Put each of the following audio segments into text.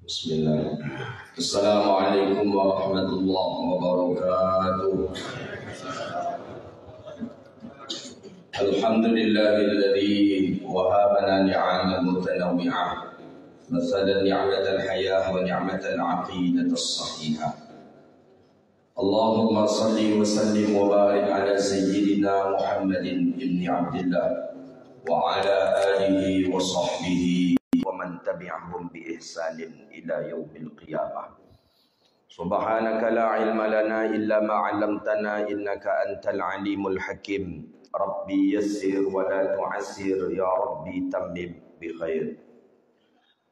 Bismillah. Assalamualaikum warahmatullahi wabarakatuh. Alhamdulillahilladzi wahabana ni'aman mutanawwi'ah. Mathalan ni'matal hayah wa ni'matal aqidatas sahihah. Allahumma salli wa sallim wa barik ala sayyidina Muhammadin ibni Abdillah wa ala alihi wa sahbihi wa man tabi'ahum bi ihsanin ila yaumil qiyamah. Subhanaka la ilma lana illa ma 'allamtana innaka antal alimul hakim. Rabbi yassir wa la tu'assir ya Rabbi tammim bi khair.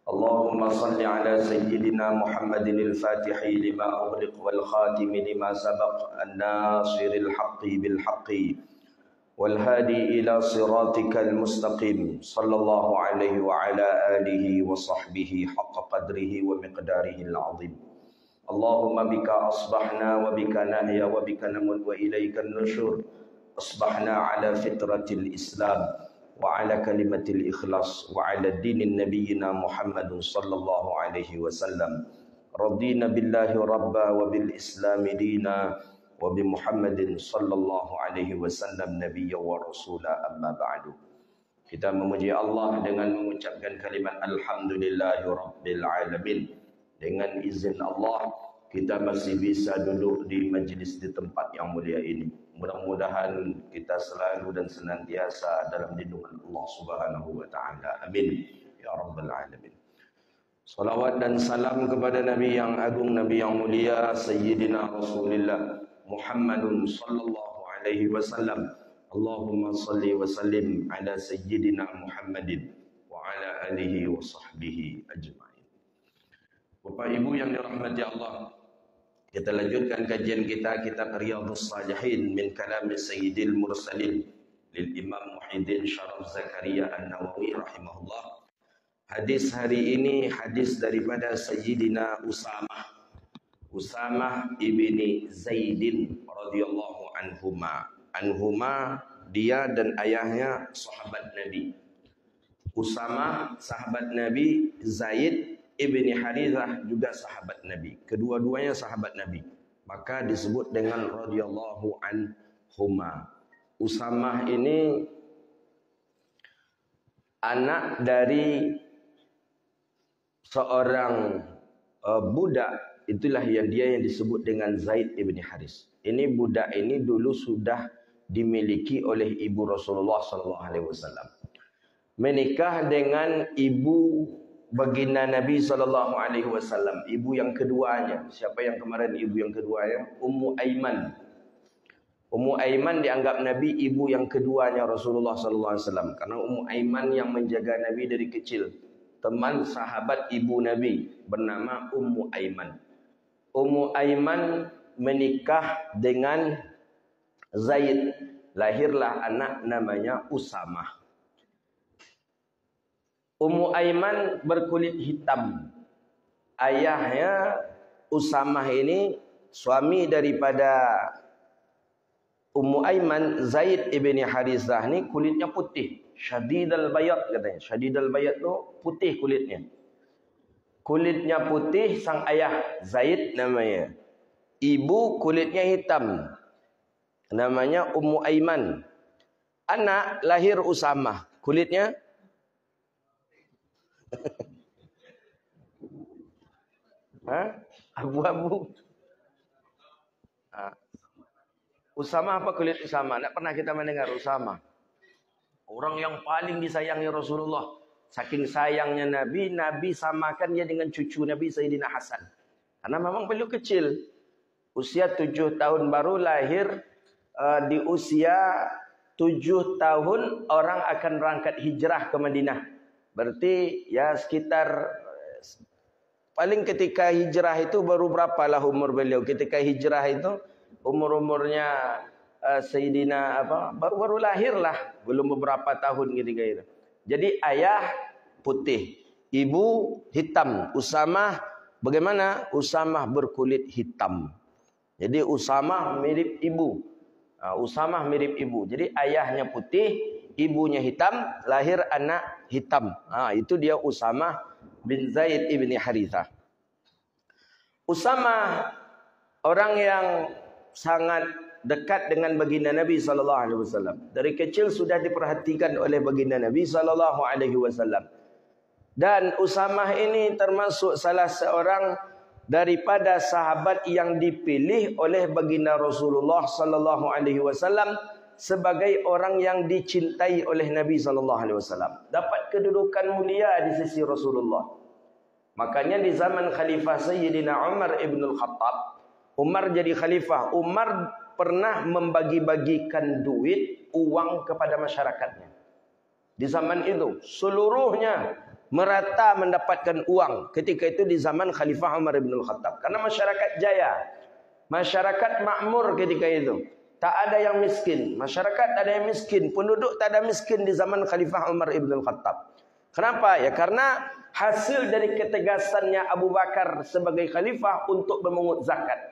Allahumma salli ala sayyidina Muhammadin al-Fatihi lima ughliq wal khatimi lima sabaq an-nasiril haqqi bil haqqi wal hadi ila siratikal mustaqim sallallahu alaihi wa ala alihi wa sahbihi haqqa qadrihi wa miqdarihi al-azim. Allahumma bika asbahna wa bika nahya wa bika namut wa ilaika an-nusyur. Asbahna ala fitratil Islam wa ala kalimatil ikhlas wa ala dinin nabiyyina Muhammadun sallallahu alaihi wasallam. Radina billahi rabba wa bil islami dina wa bi Muhammadin sallallahu alaihi wasallam nabiyya wa rasula, amma ba'du. Kita memuji Allah dengan mengucapkan kalimat alhamdulillahi rabbil alamin. Dengan izin Allah kita masih bisa duduk di majlis di tempat yang mulia ini. Mudah-mudahan kita selalu dan senantiasa dalam lindungan Allah Subhanahu wa taala. Amin ya rabbal alamin. Salawat dan salam kepada Nabi yang agung, Nabi yang mulia, Sayyidina Rasulullah Muhammadun sallallahu alaihi wasallam. Allahumma salli wa sallim ala Sayyidina Muhammadin wa ala alihi wa sahbihi ajma'in. Bapak Ibu yang dirahmati Allah, kita lanjutkan kajian kita kitab Riyadhus Shalihin min kalam Sayyidil Mursalin lil Imam Muhyiddin Syaraf Zakaria An-Nawawi rahimahullah. Hadis hari ini hadis daripada Sayyidina Usamah ibni Zaidin radhiyallahu anhuma, dia dan ayahnya sahabat Nabi. Usamah sahabat Nabi, Zaid Ibni Harithah juga sahabat Nabi. Kedua-duanya sahabat Nabi. Maka disebut dengan radhiyallahu anhuma. Usamah ini anak dari seorang budak. Itulah yang disebut dengan Zaid ibni Haris. Ini budak ini dulu sudah dimiliki oleh ibu Rasulullah SAW. Menikah dengan ibu baginda Nabi SAW, ibu yang keduanya. Siapa yang kemarin ibu yang keduanya? Ummu Aiman. Ummu Aiman dianggap Nabi ibu yang keduanya Rasulullah SAW, karena Ummu Aiman yang menjaga Nabi dari kecil. Teman sahabat ibu Nabi bernama Ummu Aiman. Ummu Aiman menikah dengan Zaid. Lahirlah anak namanya Usamah. Ummu Aiman berkulit hitam. Ayahnya Usamah ini, suami daripada Ummu Aiman, Zaid ibni Harithah ini kulitnya putih. Syadidal bayad katanya. Syadidal bayad itu putih kulitnya. Kulitnya putih sang ayah, Zaid namanya. Ibu kulitnya hitam. Namanya Ummu Aiman. Anak lahir Usamah. Kulitnya abu-abu. Usamah apa kulit Usamah? Tidak pernah kita mendengar Usamah. Orang yang paling disayangi Rasulullah. Saking sayangnya Nabi, Nabi samakan dia dengan cucu Nabi Sayyidina Hasan. Karena memang beliau kecil. Usia 7 tahun baru lahir. Di usia 7 tahun orang akan berangkat hijrah ke Madinah. Berarti ya sekitar paling ketika hijrah itu baru berapalah umur beliau. Ketika hijrah itu umurnya Sayyidina baru lahir lah, belum beberapa tahun ketika itu. Jadi ayah putih, ibu hitam. Usamah bagaimana? Usamah berkulit hitam. Jadi Usamah mirip ibu. Usamah mirip ibu. Jadi ayahnya putih, ibunya hitam, lahir anak hitam. Itu dia Usamah bin Zaid ibni Harithah. Usamah orang yang sangat dekat dengan baginda Nabi SAW. Dari kecil sudah diperhatikan oleh baginda Nabi SAW. Dan Usamah ini termasuk salah seorang daripada sahabat yang dipilih oleh baginda Rasulullah SAW sebagai orang yang dicintai oleh Nabi SAW. Dapat kedudukan mulia di sisi Rasulullah. Makanya di zaman Khalifah Sayyidina Umar ibn al-Khattab, Umar jadi khalifah. Umar pernah membagi-bagikan duit, uang kepada masyarakatnya. Di zaman itu seluruhnya merata mendapatkan uang. Ketika itu di zaman Khalifah Umar ibn al-Khattab. Karena masyarakat jaya, masyarakat makmur ketika itu. Tak ada yang miskin. Masyarakat ada yang miskin, penduduk tak ada miskin di zaman Khalifah Umar ibn al-Khattab. Kenapa? Ya karena hasil dari ketegasannya Abu Bakar sebagai khalifah untuk memungut zakat.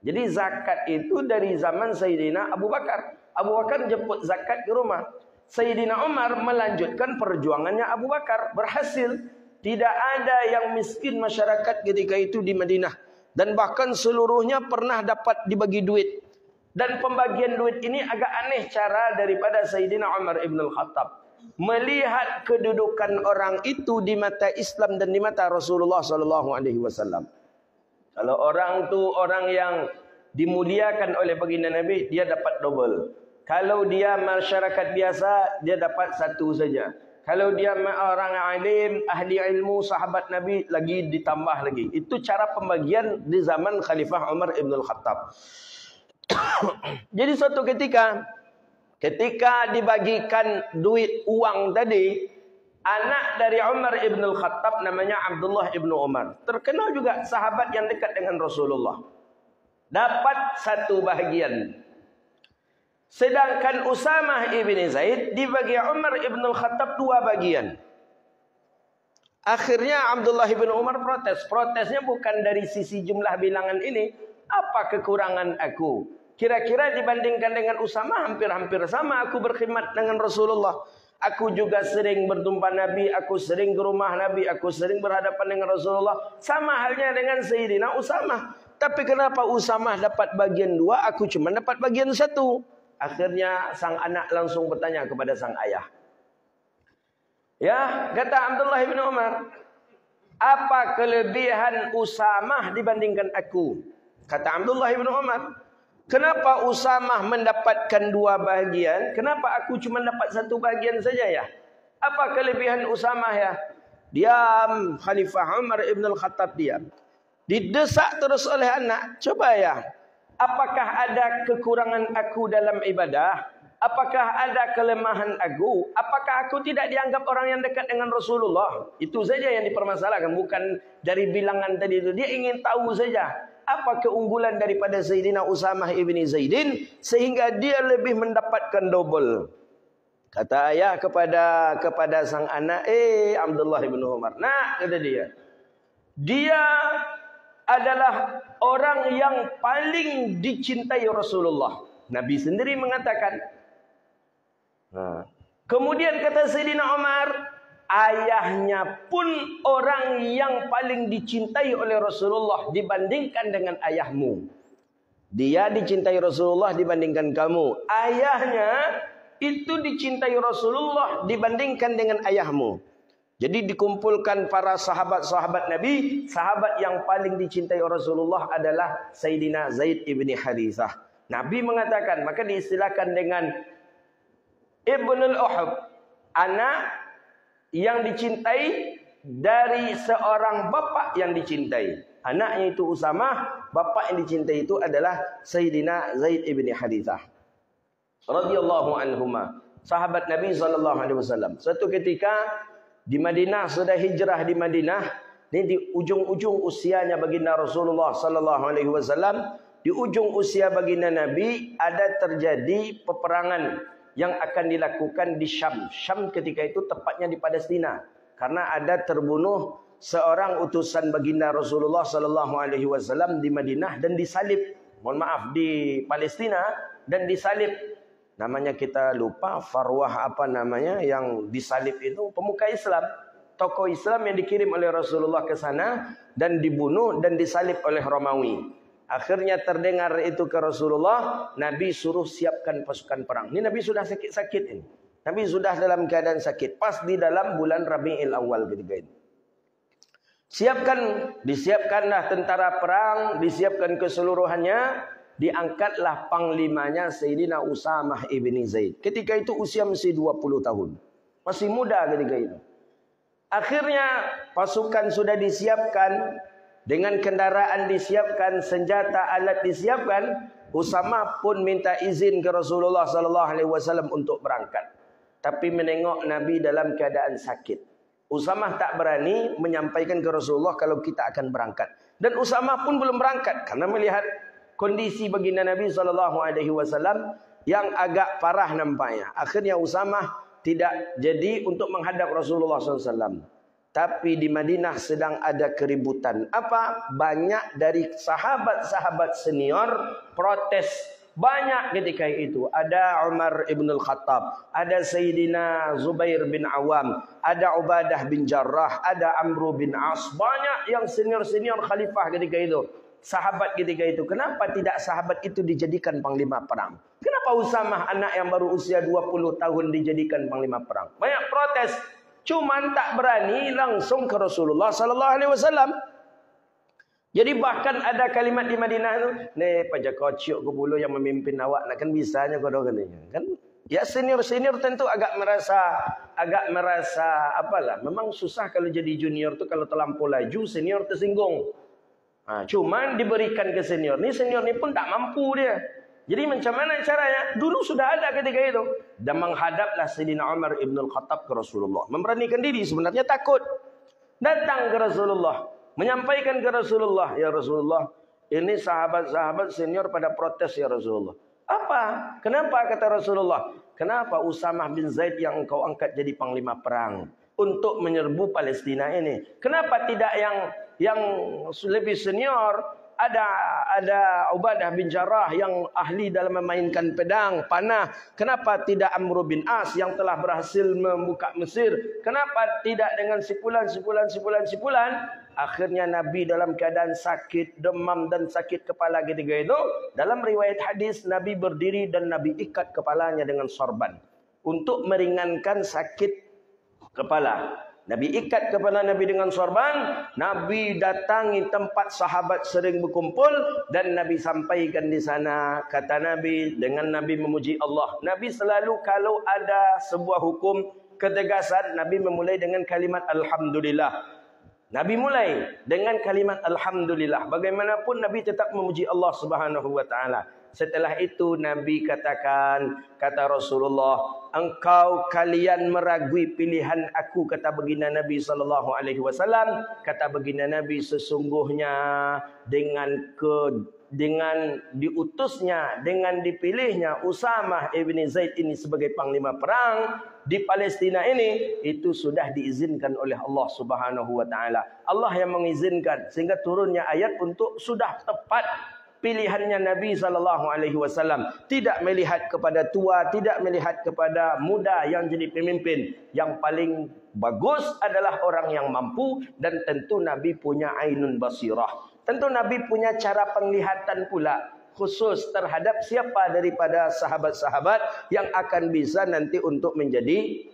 Jadi zakat itu dari zaman Sayyidina Abu Bakar. Abu Bakar jemput zakat ke rumah. Sayyidina Umar melanjutkan perjuangannya Abu Bakar. Berhasil. Tidak ada yang miskin masyarakat ketika itu di Madinah. Dan bahkan seluruhnya pernah dapat dibagi duit. Dan pembagian duit ini agak aneh cara daripada Sayyidina Umar ibn al-Khattab. Melihat kedudukan orang itu di mata Islam dan di mata Rasulullah SAW. Kalau orang tu orang yang dimuliakan oleh baginda Nabi, dia dapat double. Kalau dia masyarakat biasa, dia dapat satu saja. Kalau dia orang alim, ahli ilmu, sahabat Nabi, lagi ditambah lagi. Itu cara pembagian di zaman Khalifah Umar ibn al-Khattab. Jadi suatu ketika dibagikan duit uang tadi, anak dari Umar ibn al-Khattab namanya Abdullah ibn Umar. Terkenal juga sahabat yang dekat dengan Rasulullah. Dapat satu bahagian. Sedangkan Usamah ibn Zaid dibagi Umar ibn al-Khattab dua bagian. Akhirnya Abdullah ibn Umar protes. Protesnya bukan dari sisi jumlah bilangan ini. Apa kekurangan aku? Kira-kira dibandingkan dengan Usamah hampir-hampir sama aku berkhidmat dengan Rasulullah. Aku juga sering berjumpa Nabi, aku sering ke rumah Nabi, aku sering berhadapan dengan Rasulullah. Sama halnya dengan Sayyidina Usamah. Tapi kenapa Usamah dapat bagian dua, aku cuma dapat bagian satu? Akhirnya sang anak langsung bertanya kepada sang ayah. Ya, kata Abdullah bin Umar, apa kelebihan Usamah dibandingkan aku? Kata Abdullah bin Umar, kenapa Usamah mendapatkan dua bahagian? Kenapa aku cuma dapat satu bahagian saja ya? Apa kelebihan Usamah ya? Diam, Khalifah Umar ibn al-Khattab diam. Didesak terus oleh anak. Coba ya, apakah ada kekurangan aku dalam ibadah? Apakah ada kelemahan aku? Apakah aku tidak dianggap orang yang dekat dengan Rasulullah? Itu saja yang dipermasalahkan. Bukan dari bilangan tadi itu. Dia ingin tahu saja apa keunggulan daripada Sayyidina Usamah ibni Zaidin sehingga dia lebih mendapatkan double. Kata ayah kepada sang anak, Abdullah ibn Umar. Nah, kata dia adalah orang yang paling dicintai Rasulullah. Nabi sendiri mengatakan. Nah, kemudian kata Sayyidina Umar, ayahnya pun orang yang paling dicintai oleh Rasulullah dibandingkan dengan ayahmu. Dia dicintai Rasulullah dibandingkan kamu. Ayahnya itu dicintai Rasulullah dibandingkan dengan ayahmu. Jadi dikumpulkan para sahabat-sahabat Nabi, sahabat yang paling dicintai Rasulullah adalah Sayyidina Zaid ibni Harithah. Nabi mengatakan, maka diistilahkan dengan Ibnul Uhub, anak yang dicintai dari seorang bapak yang dicintai. Anaknya itu Usamah, bapak yang dicintai itu adalah Sayyidina Zaid ibni Harithah radhiyallahu anhuma, sahabat Nabi SAW. Suatu ketika di Madinah, sudah hijrah di Madinah, ini di ujung-ujung usianya baginda Rasulullah SAW, di ujung usia baginda Nabi ada terjadi peperangan yang akan dilakukan di Syam. Syam ketika itu tepatnya di Palestina. Karena ada terbunuh seorang utusan baginda Rasulullah SAW di Madinah dan disalib. Mohon maaf, di Palestina dan disalib. Namanya kita lupa, Farwah apa namanya yang disalib itu pemuka Islam. tokoh Islam yang dikirim oleh Rasulullah ke sana dan dibunuh dan disalib oleh Romawi. Akhirnya terdengar itu ke Rasulullah, Nabi suruh siapkan pasukan perang. Ini Nabi sudah sakit-sakit ini. Nabi sudah dalam keadaan sakit. Pas di dalam bulan Rabiul Awal ketika itu. Disiapkanlah tentara perang, disiapkan keseluruhannya, diangkatlah panglimanya Sayyidina Usamah ibni Zaid. Ketika itu usia masih 20 tahun. Masih muda ketika itu. Akhirnya pasukan sudah disiapkan, dengan kendaraan disiapkan, senjata alat disiapkan, Usamah pun minta izin ke Rasulullah sallallahu alaihi wasallam untuk berangkat. Tapi menengok Nabi dalam keadaan sakit. Usamah tak berani menyampaikan ke Rasulullah kalau kita akan berangkat. Dan Usamah pun belum berangkat karena melihat kondisi baginda Nabi SAW yang agak parah nampaknya. Akhirnya Usamah tidak jadi untuk menghadap Rasulullah SAW. Tapi di Madinah sedang ada keributan. Apa? Banyak dari sahabat-sahabat senior protes. Banyak ketika itu. Ada Umar ibn al-Khattab. Ada Sayyidina Zubair bin Awam. Ada Ubadah bin Jarrah. Ada Amru bin As. Banyak yang senior-senior khalifah ketika itu. Sahabat ketika itu. Kenapa tidak sahabat itu dijadikan panglima perang? Kenapa Usamah anak yang baru usia 20 tahun dijadikan panglima perang? Banyak protes. Cuman tak berani langsung ke Rasulullah SAW. Jadi bahkan ada kalimat di Madinah itu, "Nih pajak kocok ke bulu yang memimpin awak, nak kan bisanya kau katanya." Kan ya senior-senior tentu agak merasa apalah, memang susah kalau jadi junior tu kalau terlampau laju senior tersinggung. Nah, cuman diberikan ke senior ni pun tak mampu dia. Jadi macam mana caranya? Dulu sudah ada ketika itu. Dan menghadaplah Sayyidina Umar ibn al-Khattab ke Rasulullah. Memberanikan diri, sebenarnya takut. Datang ke Rasulullah. Menyampaikan ke Rasulullah, "Ya Rasulullah, ini sahabat-sahabat senior pada protes ya Rasulullah." "Apa? Kenapa?" kata Rasulullah. "Kenapa Usamah bin Zaid yang engkau angkat jadi panglima perang untuk menyerbu Palestina ini? Kenapa tidak yang lebih senior? Ada Ubadah bin Jarrah yang ahli dalam memainkan pedang, panah. Kenapa tidak Amru bin As yang telah berhasil membuka Mesir? Kenapa tidak dengan sipulan?" Akhirnya Nabi dalam keadaan sakit, demam dan sakit kepala ketika itu. Dalam riwayat hadis, Nabi berdiri dan Nabi ikat kepalanya dengan sorban. Untuk meringankan sakit kepala. Nabi ikat kepala Nabi dengan sorban. Nabi datangi tempat sahabat sering berkumpul. Dan Nabi sampaikan di sana. Kata Nabi, dengan Nabi memuji Allah. Nabi selalu kalau ada sebuah hukum ketegasan, Nabi memulai dengan kalimat Alhamdulillah. Nabi mulai dengan kalimat Alhamdulillah. Bagaimanapun Nabi tetap memuji Allah Subhanahu wa taala. Setelah itu Nabi katakan, kata Rasulullah, kalian meragui pilihan aku, kata baginda Nabi sallallahu alaihi wasallam. Kata baginda Nabi, sesungguhnya dengan diutusnya, dengan dipilihnya Usamah ibn Zaid ini sebagai panglima perang di Palestina ini, itu sudah diizinkan oleh Allah Subhanahu wa taala. Allah yang mengizinkan sehingga turunnya ayat untuk sudah tepat pilihannya Nabi sallallahu alaihi wasallam. Tidak melihat kepada tua, tidak melihat kepada muda yang jadi pemimpin. Yang paling bagus adalah orang yang mampu, dan tentu Nabi punya ainun basirah. Tentu Nabi punya cara penglihatan pula khusus terhadap siapa daripada sahabat-sahabat yang akan bisa nanti untuk menjadi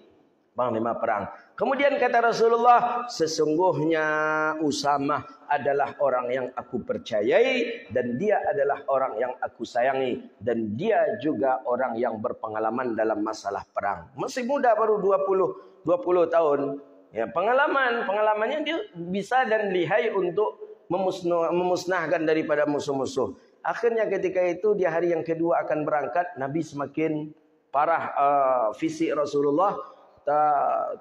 panglima perang. Kemudian kata Rasulullah, sesungguhnya Usamah adalah orang yang aku percayai, dan dia adalah orang yang aku sayangi, dan dia juga orang yang berpengalaman dalam masalah perang. Masih muda, baru 20 tahun. Ya, pengalamannya dia bisa dan lihai untuk memusnahkan daripada musuh-musuh. Akhirnya ketika itu di hari yang kedua akan berangkat, Nabi semakin parah fisik Rasulullah,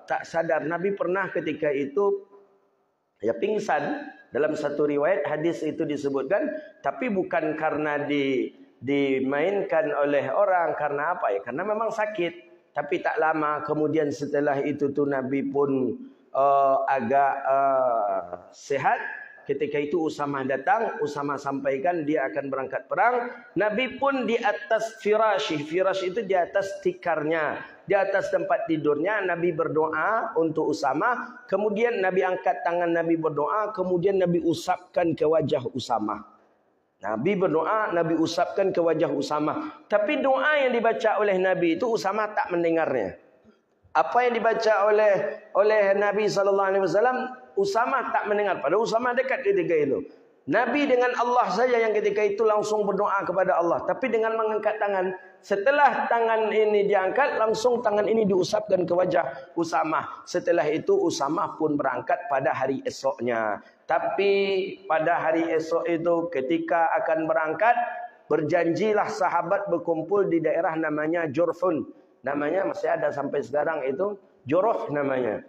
tak sadar. Nabi pernah ketika itu ya pingsan. Dalam satu riwayat hadis itu disebutkan, tapi bukan karena dimainkan oleh orang, karena apa ya? Karena memang sakit. Tapi tak lama kemudian setelah itu tuh Nabi pun agak sehat. Ketika itu Usamah datang, Usamah sampaikan dia akan berangkat perang. Nabi pun di atas firasy. Firasy itu di atas tikarnya, di atas tempat tidurnya. Nabi berdoa untuk Usamah. Kemudian Nabi angkat tangan, Nabi berdoa. Kemudian Nabi usapkan ke wajah Usamah. Nabi berdoa, Nabi usapkan ke wajah Usamah. Tapi doa yang dibaca oleh Nabi itu Usamah tak mendengarnya. Apa yang dibaca oleh Nabi SAW, Usamah tak mendengar. Padahal Usamah dekat ketika itu. Nabi dengan Allah saja yang ketika itu langsung berdoa kepada Allah. Tapi dengan mengangkat tangan. Setelah tangan ini diangkat, langsung tangan ini diusapkan ke wajah Usamah. Setelah itu Usamah pun berangkat pada hari esoknya. Tapi pada hari esok itu ketika akan berangkat, berjanjilah sahabat berkumpul di daerah namanya Jurfun. Namanya masih ada sampai sekarang itu Juruf namanya.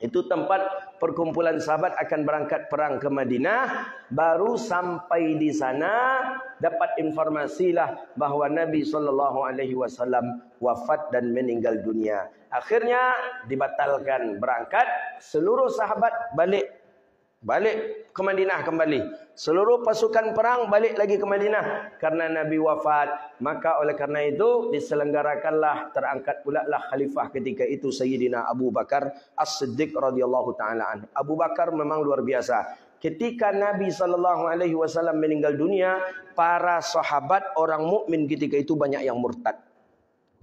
Itu tempat perkumpulan sahabat akan berangkat perang ke Madinah. Baru sampai di sana dapat informasilah bahawa Nabi SAW wafat dan meninggal dunia. Akhirnya dibatalkan berangkat. Seluruh sahabat balik ke Madinah kembali. Seluruh pasukan perang balik lagi ke Madinah karena Nabi wafat. Maka oleh karena itu diselenggarakanlah, terangkat pula lah khalifah ketika itu Sayyidina Abu Bakar As-Siddiq radhiyallahu taala anhu. Abu Bakar memang luar biasa. Ketika Nabi SAW meninggal dunia, para sahabat orang mukmin ketika itu banyak yang murtad.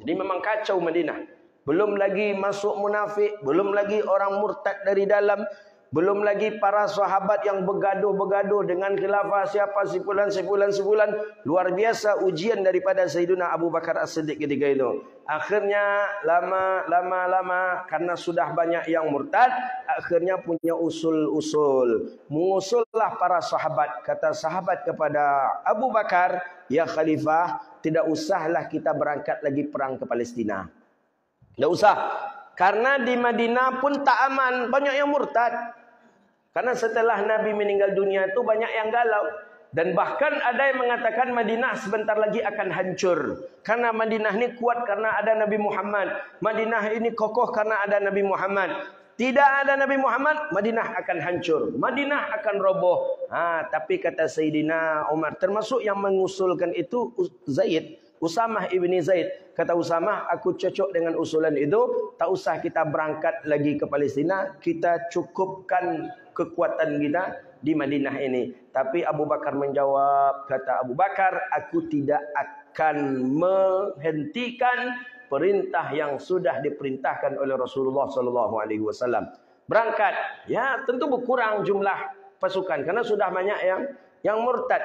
Jadi memang kacau Madinah. Belum lagi masuk munafik, belum lagi orang murtad dari dalam. Belum lagi para sahabat yang bergaduh-bergaduh dengan khilafah siapa sebulan. Luar biasa ujian daripada Sayyidina Abu Bakar As-Siddiq ketika itu. Akhirnya lama karena sudah banyak yang murtad, akhirnya punya usul-usul. Mengusullah para sahabat. Kata sahabat kepada Abu Bakar, ya khalifah, tidak usahlah kita berangkat lagi perang ke Palestina. Tidak usah. Karena di Madinah pun tak aman, banyak yang murtad. Karena setelah Nabi meninggal dunia itu banyak yang galau. Dan bahkan ada yang mengatakan Madinah sebentar lagi akan hancur. Karena Madinah ini kuat karena ada Nabi Muhammad. Madinah ini kokoh karena ada Nabi Muhammad. Tidak ada Nabi Muhammad, Madinah akan hancur. Madinah akan roboh. Tapi kata Sayyidina Umar, termasuk yang mengusulkan itu Usamah ibni Zaid. Kata Usamah, aku cocok dengan usulan itu. Tak usah kita berangkat lagi ke Palestina. Kita cukupkan kekuatan kita di Madinah ini. Tapi Abu Bakar menjawab, kata Abu Bakar, aku tidak akan menghentikan perintah yang sudah diperintahkan oleh Rasulullah SAW. Berangkat, ya tentu berkurang jumlah pasukan. Karena sudah banyak yang murtad.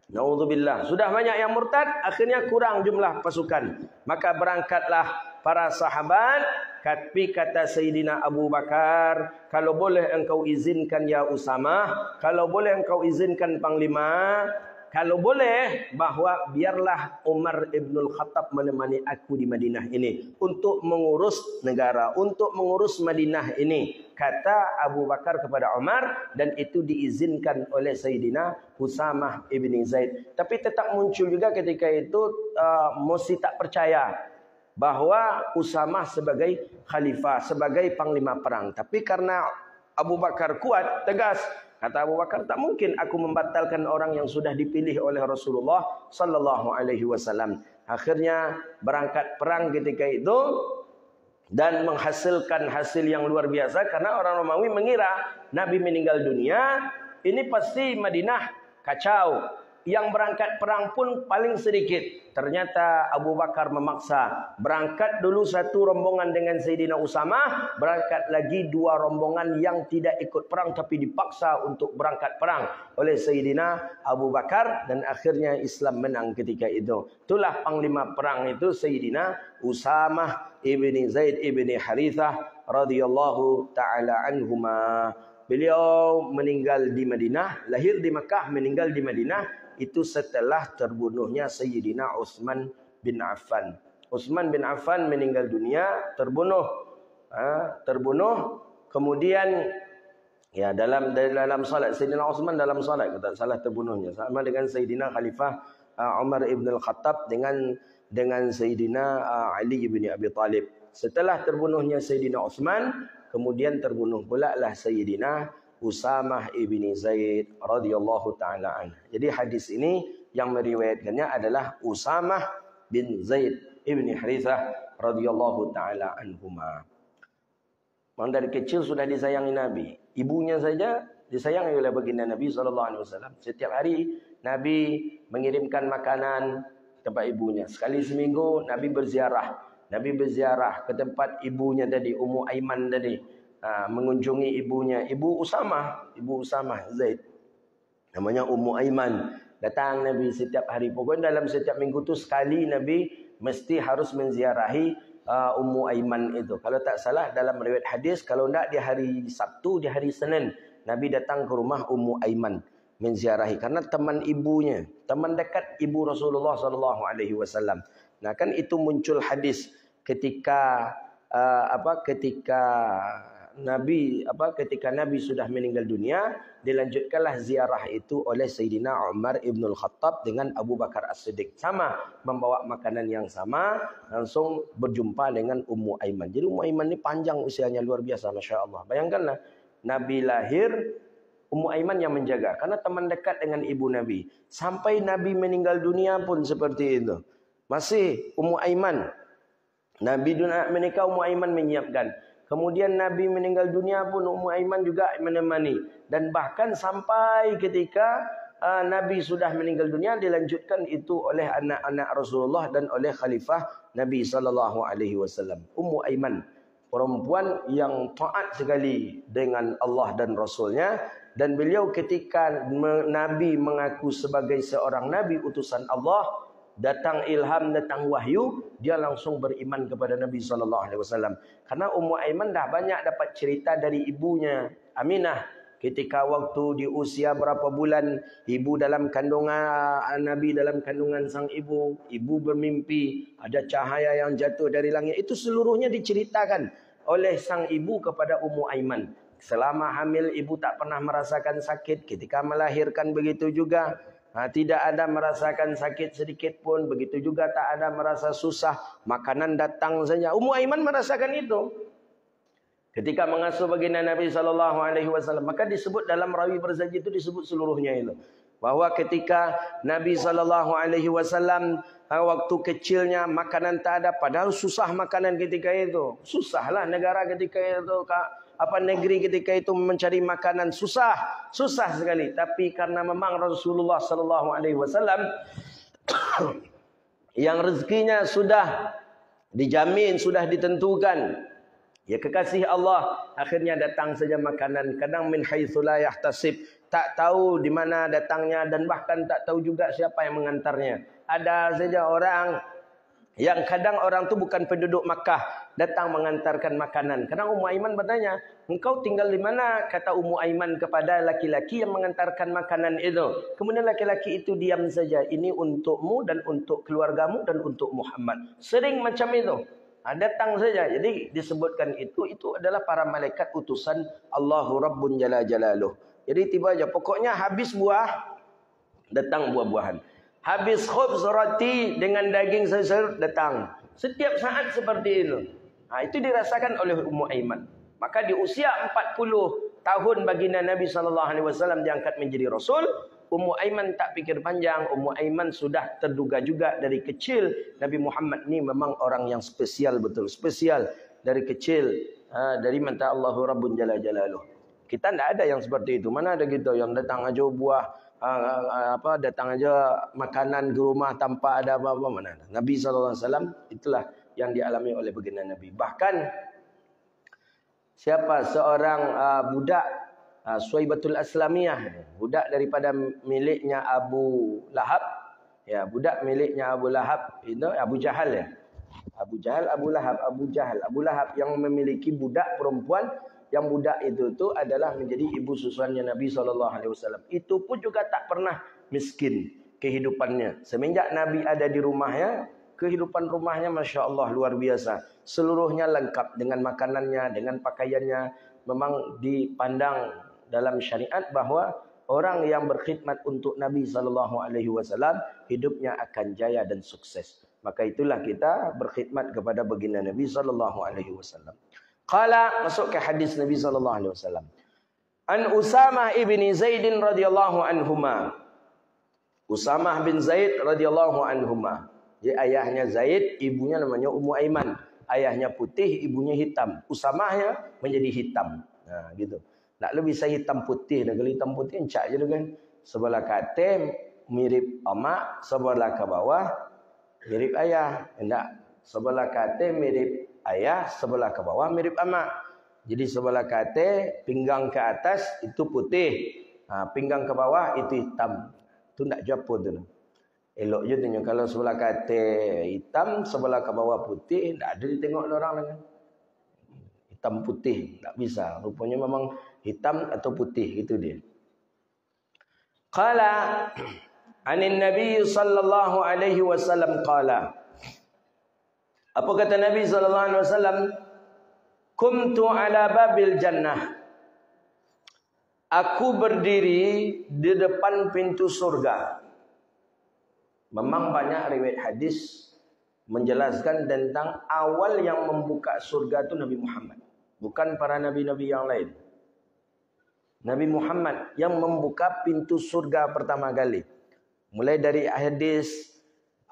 Naudzubillah. Sudah banyak yang murtad, akhirnya kurang jumlah pasukan. Maka berangkatlah para sahabat. Tapi kata Sayyidina Abu Bakar, kalau boleh engkau izinkan ya Usamah, kalau boleh engkau izinkan Panglima, kalau boleh bahwa biarlah Umar ibn Khattab menemani aku di Madinah ini untuk mengurus negara, untuk mengurus Madinah ini. Kata Abu Bakar kepada Umar, dan itu diizinkan oleh Sayyidina Usamah ibn Zaid. Tapi tetap muncul juga ketika itu mesti tak percaya bahwa Usamah sebagai khalifah, sebagai panglima perang. Tapi karena Abu Bakar kuat, tegas, kata Abu Bakar, tak mungkin aku membatalkan orang yang sudah dipilih oleh Rasulullah sallallahu alaihi wasallam. Akhirnya berangkat perang ketika itu dan menghasilkan hasil yang luar biasa karena orang Romawi mengira Nabi meninggal dunia, ini pasti Madinah kacau. Yang berangkat perang pun paling sedikit. Ternyata Abu Bakar memaksa. Berangkat dulu satu rombongan dengan Sayyidina Usamah. Berangkat lagi dua rombongan yang tidak ikut perang tapi dipaksa untuk berangkat perang oleh Sayyidina Abu Bakar. Dan akhirnya Islam menang ketika itu. Itulah panglima perang itu Sayyidina Usamah ibni Zaid ibni Harithah radhiyallahu ta'ala anhuma. Beliau meninggal di Madinah, lahir di Makkah, meninggal di Madinah. Itu setelah terbunuhnya Sayyidina Utsman bin Affan. Utsman bin Affan meninggal dunia, terbunuh. Kemudian ya dalam salat Sayyidina Utsman dalam salat, tak salah terbunuhnya. Sama dengan Sayyidina Khalifah Umar ibn al-Khattab dengan Sayyidina Ali ibn Abi Talib. Setelah terbunuhnya Sayyidina Utsman, kemudian terbunuh pula lah Sayyidina Usamah ibni Zaid radhiyallahu taala anhu. Jadi hadis ini yang meriwayatkannya adalah Usamah bin Zaid ibni Harithah radhiyallahu taala anhuma. Memang dari kecil sudah disayangi Nabi. Ibunya saja disayangi oleh baginda Nabi SAW. Setiap hari Nabi mengirimkan makanan tempat ibunya. Sekali seminggu Nabi berziarah. Nabi berziarah ke tempat ibunya tadi, Ummu Aiman tadi. Mengunjungi ibunya, Ibu Usamah Zaid. Namanya Ummu Aiman. Datang Nabi setiap hari. Pokoknya dalam setiap minggu tu sekali Nabi mesti harus menziarahi Ummu Aiman itu. Kalau tak salah dalam riwayat hadis, kalau tidak di hari Sabtu, di hari Senin, Nabi datang ke rumah Ummu Aiman menziarahi karena teman ibunya, teman dekat ibu Rasulullah SAW. Nah, kan itu muncul hadis ketika ketika Nabi sudah meninggal dunia, dilanjutkanlah ziarah itu oleh Sayyidina Umar ibn al-Khattab dengan Abu Bakar As-Siddiq. Sama, membawa makanan yang sama, langsung berjumpa dengan Ummu Aiman. Jadi Ummu Aiman ini panjang usianya, luar biasa, Masya Allah. Bayangkanlah, Nabi lahir, Ummu Aiman yang menjaga. Karena teman dekat dengan ibu Nabi. Sampai Nabi meninggal dunia pun seperti itu. Masih Ummu Aiman. Nabi dunia menikah, Ummu Aiman menyiapkan. Kemudian Nabi meninggal dunia pun Ummu Aiman juga menemani. Dan bahkan sampai ketika Nabi sudah meninggal dunia, dilanjutkan itu oleh anak-anak Rasulullah dan oleh Khalifah Nabi SAW. Ummu Aiman, perempuan yang taat sekali dengan Allah dan Rasulnya. Dan beliau ketika Nabi mengaku sebagai seorang Nabi utusan Allah, datang ilham, datang wahyu, dia langsung beriman kepada Nabi SAW. Karena Ummu Aiman dah banyak dapat cerita dari ibunya Aminah. Ketika waktu di usia berapa bulan, ibu dalam kandungan Nabi, dalam kandungan sang ibu bermimpi ada cahaya yang jatuh dari langit. Itu seluruhnya diceritakan oleh sang ibu kepada Ummu Aiman. Selama hamil ibu tak pernah merasakan sakit, ketika melahirkan begitu juga. Tidak ada merasakan sakit sedikit pun. Begitu juga tak ada merasa susah. Makanan datang saja. Ummu Aiman merasakan itu. Ketika mengasuh baginda Nabi SAW. Maka disebut dalam rawi bersaji itu disebut seluruhnya itu. Bahwa ketika Nabi SAW waktu kecilnya makanan tak ada. Padahal susah makanan ketika itu. Susahlah negara ketika itu. Negeri ketika itu mencari makanan susah sekali. Tapi karena memang Rasulullah SAW yang rezekinya sudah dijamin, sudah ditentukan, ya kekasih Allah, akhirnya datang saja makanan. Kadang min haitsu la yahtasib, tak tahu di mana datangnya dan bahkan tak tahu juga siapa yang mengantarnya. Ada saja orang yang kadang orang tu bukan penduduk Makkah, datang mengantarkan makanan. Kadang Ummu Aiman bertanya, engkau tinggal di mana? Kata Ummu Aiman kepada laki-laki yang mengantarkan makanan itu. Kemudian laki-laki itu diam saja. Ini untukmu dan untuk keluargamu dan untuk Muhammad. Sering macam itu. Datang saja. Jadi disebutkan itu adalah para malaikat utusan Allahu Rabbun Jalla Jalaluh. Jadi tiba aja. Pokoknya habis buah, datang buah-buahan. Habis khubz roti dengan daging sayur datang. Setiap saat seperti itu. Itu dirasakan oleh Ummu Aiman. Maka di usia 40 tahun baginda Nabi SAW diangkat menjadi Rasul. Ummu Aiman tak fikir panjang. Ummu Aiman sudah terduga juga dari kecil. Nabi Muhammad ni memang orang yang spesial, betul. Spesial dari kecil. Dari mata Allahu Rabbun Jalla Jalaluh. Kita tidak ada yang seperti itu. Mana ada gitu yang datang aja buah. Datang aja makanan ke rumah tanpa ada apa-apa, mana ada. Nabi SAW itulah yang dialami oleh baginda Nabi. Bahkan siapa seorang budak Suwaibatul Aslamiyah, budak daripada miliknya Abu Lahab, ya, budak miliknya Abu Lahab itu Abu Jahal, ya. Abu Lahab yang memiliki budak perempuan. Yang budak itu adalah menjadi ibu susuannya Nabi SAW. Itu pun juga tak pernah miskin kehidupannya. Semenjak Nabi ada di rumahnya, kehidupan rumahnya Masya Allah luar biasa. Seluruhnya lengkap dengan makanannya, dengan pakaiannya. Memang dipandang dalam syariat bahwa orang yang berkhidmat untuk Nabi SAW hidupnya akan jaya dan sukses. Maka itulah kita berkhidmat kepada baginda Nabi SAW. Qala, masuk ke hadis Nabi SAW. An Usamah ibni Zaidin radhiyallahu anhuma. Usamah bin Zaid radhiyallahu anhuma. Jadi ayahnya Zaid, ibunya namanya Ummu Aiman. Ayahnya putih, ibunya hitam. Usamahnya menjadi hitam. Nah, gitu. Tak lebih saya hitam putih dah. Kalau hitam putih encak je tu kan. Sebelah katil mirip amak, sebelah ke bawah mirip ayah. Enggak, sebelah katil mirip ayah, sebelah ke bawah mirip amak. Jadi sebelah katil pinggang ke atas itu putih. Pinggang ke bawah itu hitam. Itu nak Jepun tu. Elok je tengok kalau sebelah katil hitam, sebelah ke bawah putih, tak ada ditengok orang lagi. Hitam putih, tak bisa. Rupanya memang hitam atau putih itu dia. Qala anin Nabi sallallahu alaihi wasallam qala. Apa kata Nabi sallallahu alaihi wasallam? Kumtu ala babil jannah. Aku berdiri di depan pintu surga. Memang banyak riwayat hadis menjelaskan tentang awal yang membuka surga itu Nabi Muhammad. Bukan para nabi-nabi yang lain. Nabi Muhammad yang membuka pintu surga pertama kali. Mulai dari hadis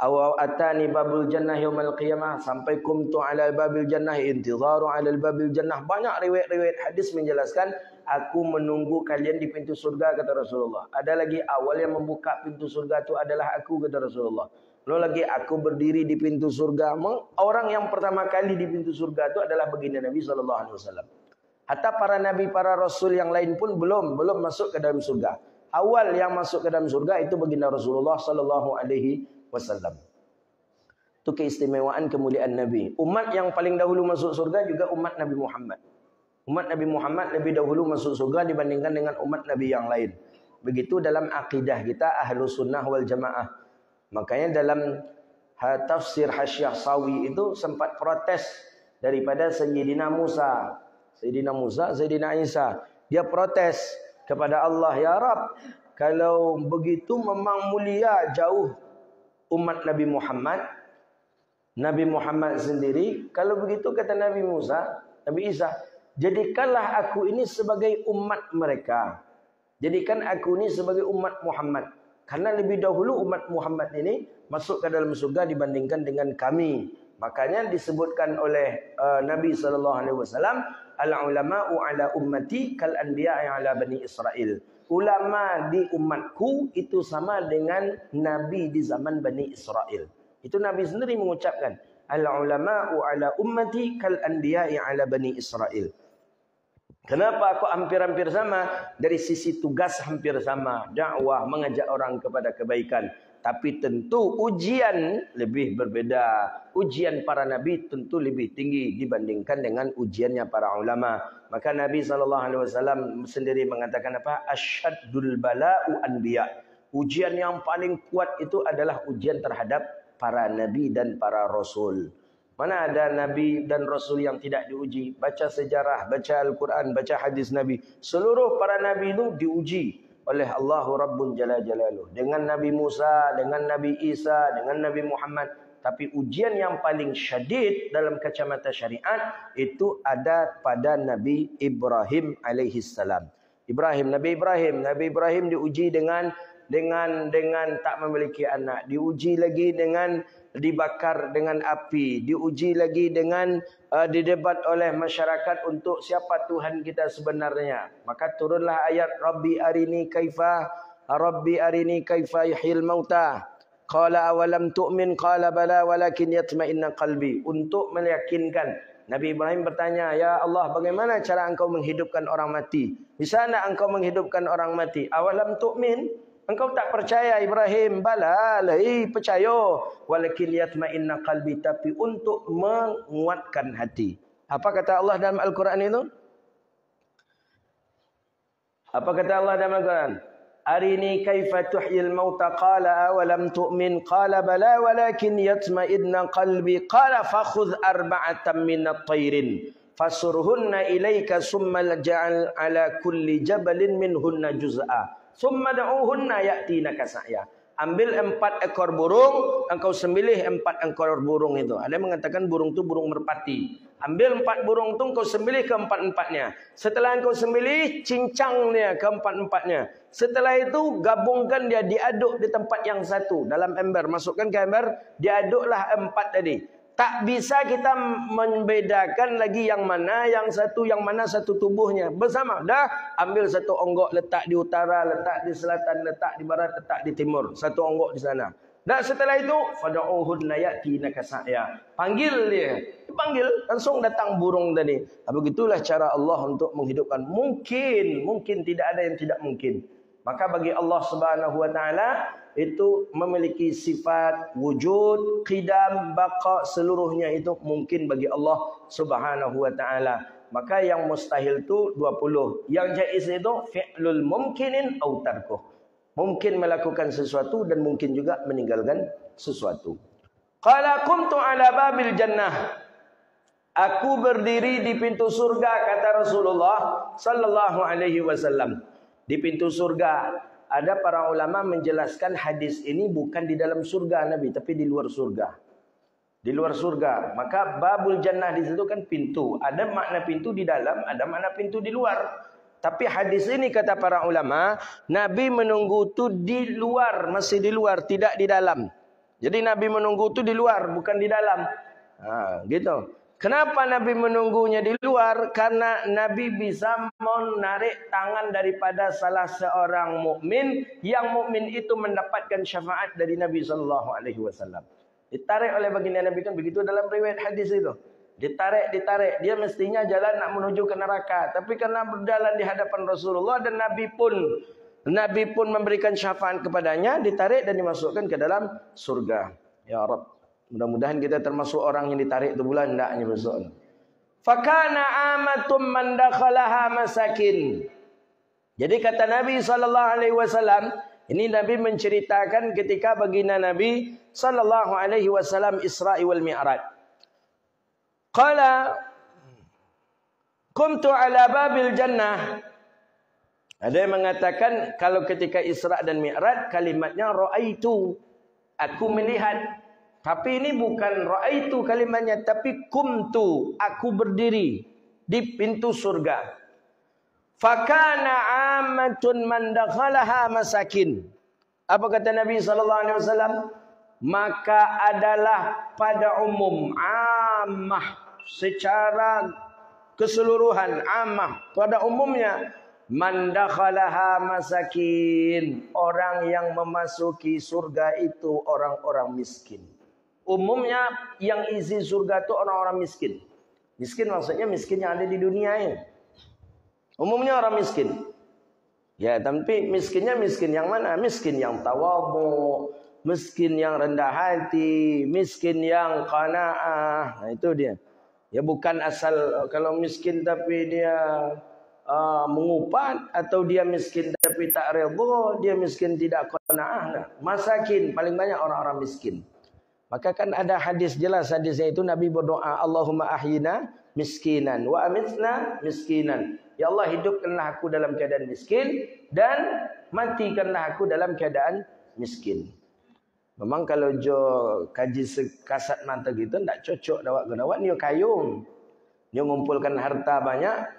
aw atani babul jannah yaumal qiyamah sampai kumtu ala babil jannah intizaru ala babil jannah. Banyak riwayat-riwayat hadis menjelaskan aku menunggu kalian di pintu surga kata Rasulullah. Ada lagi awal yang membuka pintu surga itu adalah aku kata Rasulullah. Lalu lagi aku berdiri di pintu surga. Orang yang pertama kali di pintu surga itu adalah baginda Nabi SAW. Hatta para nabi, para rasul yang lain pun belum masuk ke dalam surga. Awal yang masuk ke dalam surga itu baginda Rasulullah SAW. Itu keistimewaan kemuliaan Nabi. Umat yang paling dahulu masuk surga juga umat Nabi Muhammad. Umat Nabi Muhammad lebih dahulu masuk surga dibandingkan dengan umat Nabi yang lain. Begitu dalam akidah kita Ahlus Sunnah wal Jamaah. Makanya dalam tafsir Hasyiah Sawi itu sempat protes daripada Sayyidina Musa, Sayyidina Isa. Dia protes kepada Allah, ya Rab, kalau begitu memang mulia jauh umat Nabi Muhammad. Nabi Muhammad sendiri, kalau begitu kata Nabi Musa, Nabi Isa, jadikanlah aku ini sebagai umat mereka. Jadikan aku ini sebagai umat Muhammad. Karena lebih dahulu umat Muhammad ini masuk ke dalam surga dibandingkan dengan kami. Makanya disebutkan oleh Nabi SAW, al-ulama'u ala ummati kal anbiya'i ala bani Israel. Ulama di umatku itu sama dengan Nabi di zaman Bani Israel. Itu Nabi sendiri mengucapkan, al-ulama'u ala ummati kal anbiya'i ala bani Israel. Kenapa aku hampir-hampir sama? Dari sisi tugas hampir sama. Dakwah, mengajak orang kepada kebaikan. Tapi tentu ujian lebih berbeda. Ujian para nabi tentu lebih tinggi dibandingkan dengan ujiannya para ulama. Maka Nabi SAW sendiri mengatakan apa? Asyaddul bala'u anbiya. Ujian yang paling kuat itu adalah ujian terhadap para nabi dan para rasul. Mana ada nabi dan rasul yang tidak diuji? Baca sejarah, baca Al-Quran, baca hadis Nabi. Seluruh para nabi itu diuji oleh Allah Rabbun Jalla Jalaluh. Dengan Nabi Musa, dengan Nabi Isa, dengan Nabi Muhammad. Tapi ujian yang paling syadid dalam kacamata syariat itu ada pada Nabi Ibrahim alaihissalam. Nabi Ibrahim diuji dengan tak memiliki anak, diuji lagi dengan dibakar dengan api, diuji lagi dengan didebat oleh masyarakat untuk siapa Tuhan kita sebenarnya. Maka turunlah ayat Rabbi arini kaifa yuhyil mauta. Qala awalam tu'min qala bala walakin yatma'inna qalbi. Untuk meyakinkan, Nabi Ibrahim bertanya, ya Allah, bagaimana cara engkau menghidupkan orang mati? Bisa nak engkau menghidupkan orang mati? Awalam tu'min? Engkau tak percaya Ibrahim? Bala, percaya. Walakin yatma'inna qalbi, tapi untuk menguatkan hati. Apa kata Allah dalam Al-Quran itu? Apa kata Allah dalam Al-Quran? Arini kaifa tuhyil mauta qala awalam tu'min qala bala walakin yatma'inna qalbi qala fakhudh arba'atan minat tayrin fasurhunna ilayka summa ja'al ala kulli jabalin minhunna juz'a summa da'uhunna ya'tinaka sa'ya. Ambil 4 ekor burung, engkau sembelih 4 ekor burung itu. Ada yang mengatakan burung itu burung merpati. Ambil 4 burung tu, kau sembelih keempat-empatnya. Setelah kau sembelih, cincang dia keempat-empatnya. Setelah itu, gabungkan dia, diaduk di tempat yang satu. Dalam ember, masukkan ke ember, diaduklah 4 tadi. Tak bisa kita membedakan lagi yang mana, yang mana satu tubuhnya. Bersama. Dah, ambil satu onggok, letak di utara, letak di selatan, letak di barat, letak di timur. Satu onggok di sana. Dan setelah itu, fad'uhunna ya'tinaka sa'ya. Panggil dia. Dipanggil, langsung datang burung tadi. Begitulah cara Allah untuk menghidupkan. Mungkin tidak ada yang tidak mungkin. Maka bagi Allah Subhanahu wa taala itu memiliki sifat wujud, qidam, baqa, seluruhnya itu mungkin bagi Allah Subhanahu wa taala. Maka yang mustahil itu 20. Yang jaiz itu fi'lul mumkinin aw tarkuh. Mungkin melakukan sesuatu dan mungkin juga meninggalkan sesuatu. Qala qumtu ala babil jannah. Aku berdiri di pintu surga, kata Rasulullah sallallahu alaihi wasallam. Di pintu surga. Ada para ulama menjelaskan hadis ini bukan di dalam surga Nabi, tapi di luar surga. Di luar surga. Maka babul jannah di situ kan pintu. Ada makna pintu di dalam, ada makna pintu di luar. Tapi hadis ini kata para ulama, Nabi menunggu tu di luar, masih di luar, tidak di dalam. Jadi Nabi menunggu tu di luar, bukan di dalam. Gitu. Kenapa Nabi menunggunya di luar? Karena Nabi bisa menarik tangan daripada salah seorang mukmin, yang mukmin itu mendapatkan syafaat dari Nabi sallallahu alaihi wasallam. Ditarik oleh baginda Nabi, kan begitu dalam riwayat hadis itu. Ditarik. Dia mestinya jalan nak menuju ke neraka. Tapi karena berjalan di hadapan Rasulullah dan Nabi pun memberikan syafaat kepadanya, ditarik dan dimasukkan ke dalam surga. Ya Rabb, mudah-mudahan kita termasuk orang yang ditarik itu bulan hendaknya besok. Fakana amatum man dakhalaha masakin. Jadi kata Nabi SAW, ini Nabi menceritakan ketika baginda Nabi SAW Isra'i wal Mi'raj. Qala kumtu ala babil jannah. Ada yang mengatakan kalau ketika Isra dan Mi'raj kalimatnya ra'aitu, aku melihat. Tapi ini bukan ra'aitu kalimatnya, tapi kumtu, aku berdiri di pintu surga. Fakana amatun man dakhalaha masakin. Apa kata Nabi SAW? Maka adalah pada umum, ammah, secara keseluruhan, ammah, pada umumnya, man dakhalaha masakin, orang yang memasuki surga itu orang-orang miskin. Umumnya yang isi surga itu orang-orang miskin. Miskin maksudnya miskin yang ada di dunia ini. Umumnya orang miskin. Ya, tapi miskinnya miskin yang mana? Miskin yang tawadhu, miskin yang rendah hati, miskin yang qanaah. Nah, itu dia. Ya bukan asal kalau miskin tapi dia mengupat, atau dia miskin tapi tak redha, dia miskin tidak qanaah. Nah, masakin paling banyak orang-orang miskin. Maka kan ada hadis jelas, hadisnya itu Nabi berdoa, Allahumma ahyina miskinan wa amitna miskinan. Ya Allah, hidupkanlah aku dalam keadaan miskin dan matikanlah aku dalam keadaan miskin. Memang kalau jo kaji sekasat mata gitu tak cocok dawak ni kayung. Dia mengumpulkan harta banyak,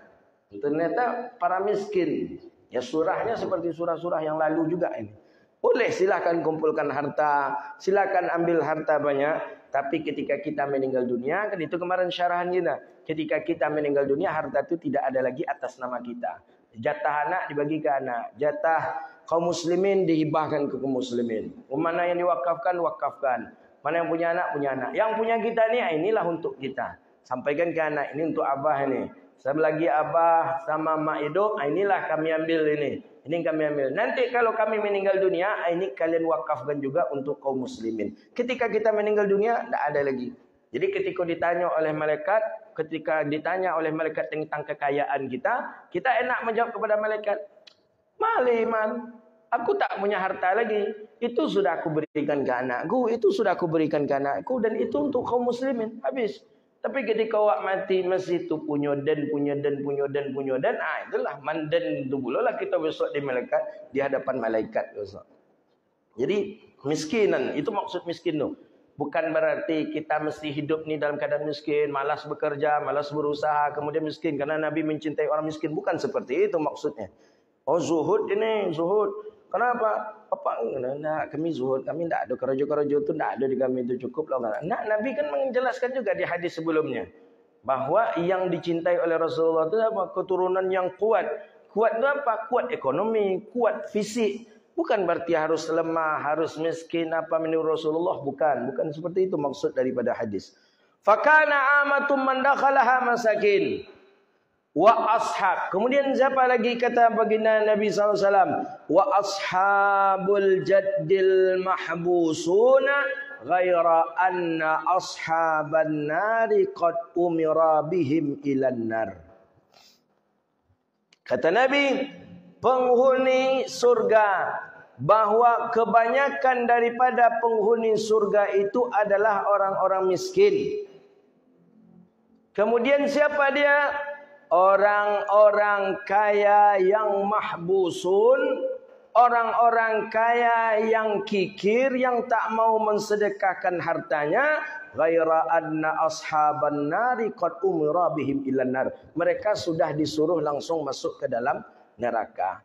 ternyata para miskin. Ya surahnya seperti surah-surah yang lalu juga ini. Boleh silakan kumpulkan harta, silakan ambil harta banyak, tapi ketika kita meninggal dunia, kan itu kemarin syarahan kita. Ketika kita meninggal dunia, harta itu tidak ada lagi atas nama kita. Jatah anak dibagi ke anak, jatah kaum muslimin dihibahkan ke kaum muslimin. Mana yang diwakafkan, wakafkan. Mana yang punya anak, punya anak. Yang punya kita ni, inilah untuk kita. Sampaikan ke anak, ini untuk abah ini. Selagi abah sama mak hidup, inilah kami ambil ini. Ini kami ambil. Nanti kalau kami meninggal dunia, ini kalian wakafkan juga untuk kaum muslimin. Ketika kita meninggal dunia, tidak ada lagi. Jadi ketika ditanya oleh malaikat tentang kekayaan kita, kita enak menjawab kepada malaikat, Maliman, aku tak punya harta lagi. Itu sudah aku berikan ke anakku, itu sudah aku berikan ke anakku, dan itu untuk kaum muslimin. Habis. Tapi ketika awak mati, masih itu punya dan. Itulah mandan itu pula lah kita besok di hadapan malaikat besok. Jadi miskinan, itu maksud miskin tu. Bukan berarti kita mesti hidup ni dalam keadaan miskin, malas bekerja, malas berusaha, kemudian miskin karena Nabi mencintai orang miskin. Bukan seperti itu maksudnya. Oh zuhud ini, zuhud. Kenapa? Apa enggak kami zuhud, kami tidak ada kerja-kerja itu, tidak ada di kami itu cukup lah. Nah, Nabi kan menjelaskan juga di hadis sebelumnya bahwa yang dicintai oleh Rasulullah itu apa? Keturunan yang kuat. Kuat itu apa? Kuat ekonomi, kuat fisik. Bukan berarti harus lemah, harus miskin apa menurut Rasulullah. Bukan seperti itu maksud daripada hadis. Fakana amatum man dakhalaha masakin wa ashab. Kemudian siapa lagi kata baginda Nabi SAW? Wa ashabul jaddil mahbusuna ghaira anna ashaban nari qad umira bihim ilan nar. Kata Nabi, penghuni surga, bahwa kebanyakan daripada penghuni surga itu adalah orang-orang miskin. Kemudian siapa dia? Orang-orang kaya yang mahbusun, orang-orang kaya yang kikir, yang tak mau mensedekahkan hartanya. Ghaira anna ashaban nari qad umira bihim ilan nar. Mereka sudah disuruh langsung masuk ke dalam neraka.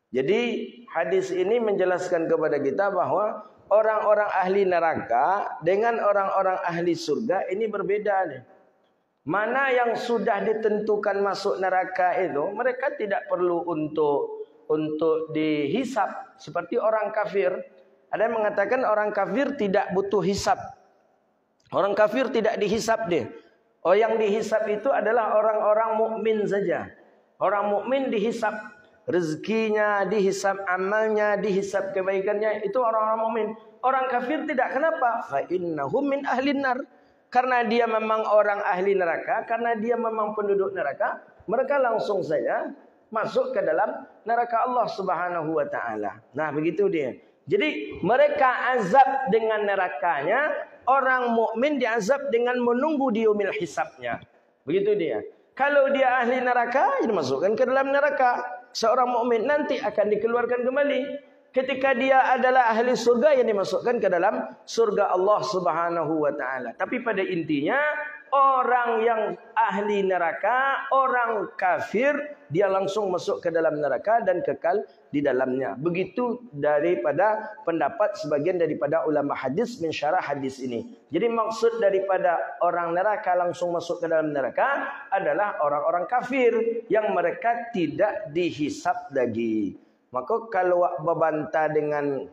Jadi hadis ini menjelaskan kepada kita bahwa orang-orang ahli neraka dengan orang-orang ahli surga ini berbeda nih. Mana yang sudah ditentukan masuk neraka itu, mereka tidak perlu untuk dihisap seperti orang kafir. Ada yang mengatakan orang kafir tidak butuh hisap. Orang kafir tidak dihisap dia. Oh, yang dihisap itu adalah orang-orang mukmin saja. Orang mukmin dihisap rezekinya, dihisap amalnya, dihisap kebaikannya, itu orang-orang mukmin. Orang kafir tidak. Kenapa? Fa innahum min ahlin nar. Karena dia memang orang ahli neraka, karena dia memang penduduk neraka, mereka langsung saja masuk ke dalam neraka Allah Subhanahu wa taala. Nah, begitu dia. Jadi mereka azab dengan nerakanya, orang mukmin diazab dengan menunggu di yaumil hisabnya. Begitu dia. Kalau dia ahli neraka, dimasukkan ke dalam neraka. Seorang mukmin nanti akan dikeluarkan kembali. Ketika dia adalah ahli surga, yang dimasukkan ke dalam surga Allah Subhanahu wa taala. Tapi pada intinya orang yang ahli neraka, orang kafir, dia langsung masuk ke dalam neraka dan kekal di dalamnya. Begitu daripada pendapat sebagian daripada ulama hadis mensyarah hadis ini. Jadi maksud daripada orang neraka langsung masuk ke dalam neraka adalah orang-orang kafir yang mereka tidak dihisap lagi. Maka kalau berbantah dengan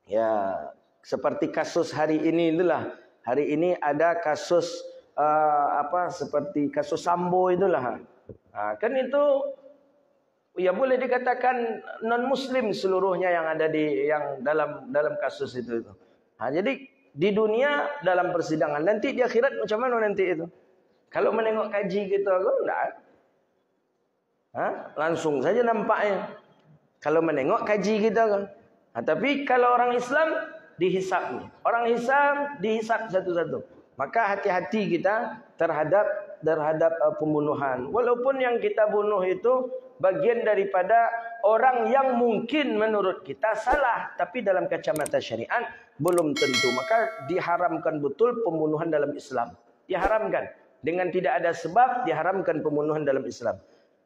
ya seperti kasus hari ini itulah. Hari ini ada kasus seperti kasus Sambo itulah. Kan itu ya boleh dikatakan non muslim seluruhnya yang ada yang dalam kasus itu. Jadi di dunia dalam persidangan, nanti di akhirat macam mana nanti itu? Kalau menengok kaji kita enggak. Langsung saja nampaknya. Kalau menengok kaji kita kan. Tapi kalau orang Islam dihisap nih. Orang Islam dihisap satu-satu. Maka hati-hati kita terhadap pembunuhan. Walaupun yang kita bunuh itu bagian daripada orang yang mungkin menurut kita salah, tapi dalam kacamata syariat belum tentu. Maka diharamkan betul pembunuhan dalam Islam. Diharamkan. Dengan tidak ada sebab diharamkan pembunuhan dalam Islam.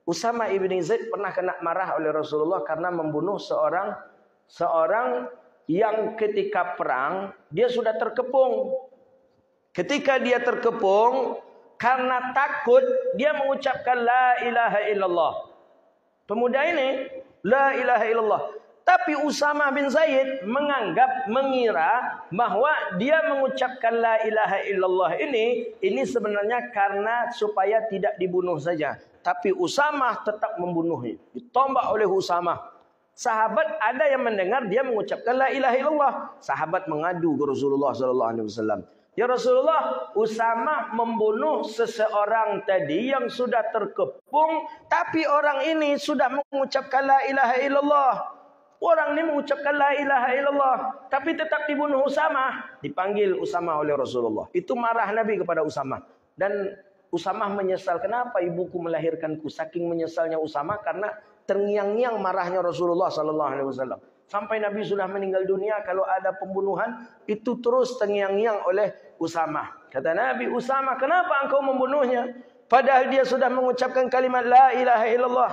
Usama ibn Zaid pernah kena marah oleh Rasulullah karena membunuh seorang yang ketika perang dia sudah terkepung. Ketika dia terkepung, karena takut dia mengucapkan la ilaha illallah. Pemuda ini la ilaha illallah. Tapi Usama bin Zaid mengira bahwa dia mengucapkan la ilaha illallah ini sebenarnya karena supaya tidak dibunuh saja. Tapi Usama tetap membunuhnya. Ditombak oleh Usama. Sahabat ada yang mendengar dia mengucapkan la ilaha illallah. Sahabat mengadu ke Rasulullah SAW. Ya Rasulullah, Usama membunuh seseorang tadi yang sudah terkepung. Tapi orang ini sudah mengucapkan la ilaha illallah. Orang ini mengucapkan la ilaha illallah. Tapi tetap dibunuh Usama. Dipanggil Usama oleh Rasulullah. Itu marah Nabi kepada Usama. Dan Usama menyesal, kenapa ibuku melahirkanku? Saking menyesalnya Usama karena terngiang-ngiang marahnya Rasulullah SAW. Sampai Nabi sudah meninggal dunia, kalau ada pembunuhan, itu terus terngiang-ngiang oleh Usamah. Kata Nabi, Usamah, kenapa engkau membunuhnya? Padahal dia sudah mengucapkan kalimat la ilaha illallah.